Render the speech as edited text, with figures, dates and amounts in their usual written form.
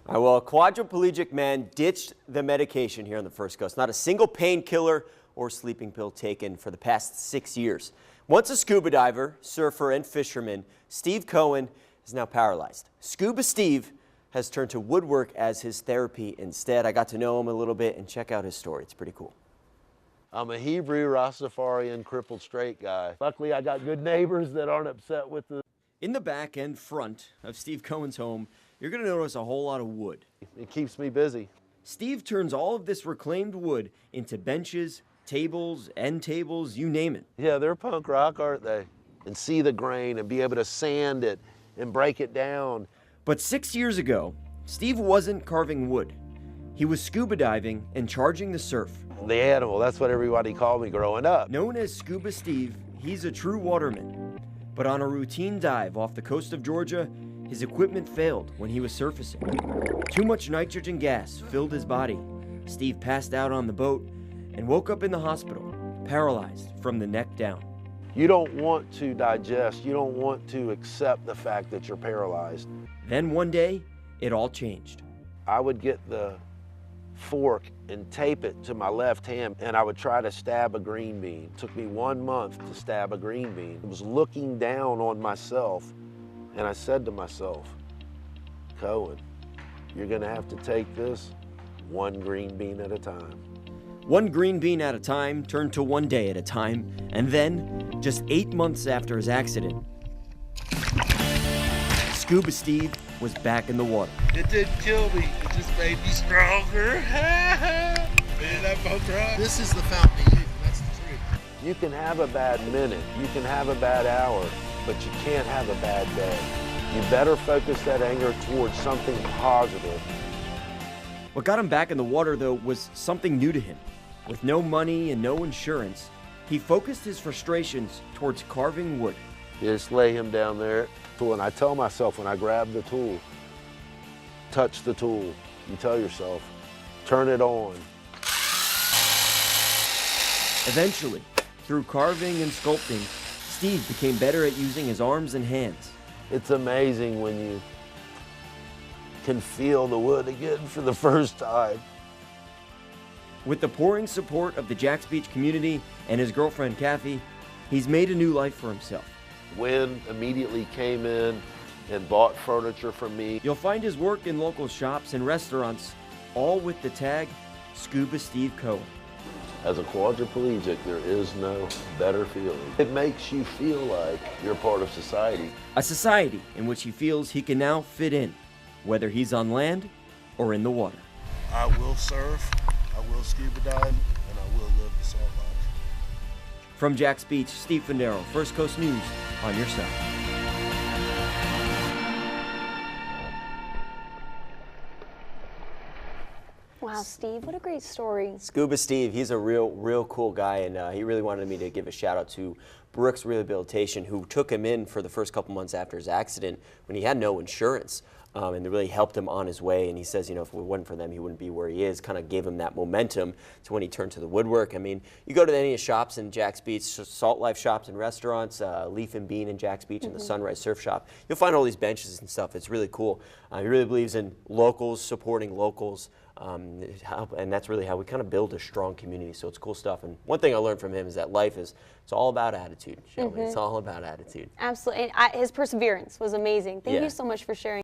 All right, well, a quadriplegic man ditched the medication here on the First Coast. Not a single painkiller or sleeping pill taken for the past 6 years. Once a scuba diver, surfer, and fisherman, Steve Cohen is now paralyzed. Scuba Steve has turned to woodwork as his therapy instead. I got to know him a little bit and check out his story. It's pretty cool. I'm a Hebrew Rastafarian crippled straight guy. Luckily, I got good neighbors that aren't upset with the... In the back and front of Steve Cohen's home, you're going to notice a whole lot of wood. It keeps me busy. Steve turns all of this reclaimed wood into benches, tables, end tables, you name it. Yeah, they're punk rock, aren't they? And see the grain and be able to sand it and break it down. But 6 years ago, Steve wasn't carving wood. He was scuba diving and charging the surf. The animal, that's what everybody called me growing up. Known as Scuba Steve, he's a true waterman. But on a routine dive off the coast of Georgia, his equipment failed when he was surfacing. Too much nitrogen gas filled his body. Steve passed out on the boat and woke up in the hospital, paralyzed from the neck down. You don't want to digest, you don't want to accept the fact that you're paralyzed. Then one day, it all changed. I would get the fork and tape it to my left hand, and I would try to stab a green bean. It took me 1 month to stab a green bean. I was looking down on myself, and I said to myself, Cohen, you're gonna have to take this one green bean at a time. One green bean at a time turned to one day at a time, and then, just 8 months after his accident, Scuba Steve was back in the water. It didn't kill me, it just made me stronger. This is the fountain of youth, that's the truth. You can have a bad minute, you can have a bad hour, but you can't have a bad day. You better focus that anger towards something positive. What got him back in the water, though, was something new to him. With no money and no insurance, he focused his frustrations towards carving wood. You just lay him down there, and I tell myself when I grab the tool, touch the tool. You tell yourself, turn it on. Eventually, through carving and sculpting, Steve became better at using his arms and hands. It's amazing when you can feel the wood again for the first time. With the pouring support of the Jacks Beach community and his girlfriend Kathy, he's made a new life for himself. Wynn immediately came in and bought furniture from me. You'll find his work in local shops and restaurants, all with the tag Scuba Steve Cohen. As a quadriplegic, there is no better feeling. It makes you feel like you're part of society. A society in which he feels he can now fit in, whether he's on land or in the water. I will surf, I will scuba dive, and I will live the salt life. From Jacks Beach, Steve Fendero, First Coast News, on your side. Wow, Steve, what a great story. Scuba Steve, he's a real cool guy, and he really wanted me to give a shout out to Brooks Rehabilitation, who took him in for the first couple months after his accident when he had no insurance. And they really helped him on his way. And he says, you know, if it wasn't for them, he wouldn't be where he is. Kind of gave him that momentum to when he turned to the woodwork. I mean, you go to any of the shops in Jacks Beach, Salt Life shops and restaurants, Leaf and Bean in Jacks Beach, and the Sunrise Surf Shop. You'll find all these benches and stuff. It's really cool. He really believes in locals, supporting locals. And that's really how we kind of build a strong community. So it's cool stuff. And one thing I learned from him is that life is, it's all about attitude, Shelby. It's all about attitude. Absolutely. And his perseverance was amazing. Thank Yeah. you so much for sharing.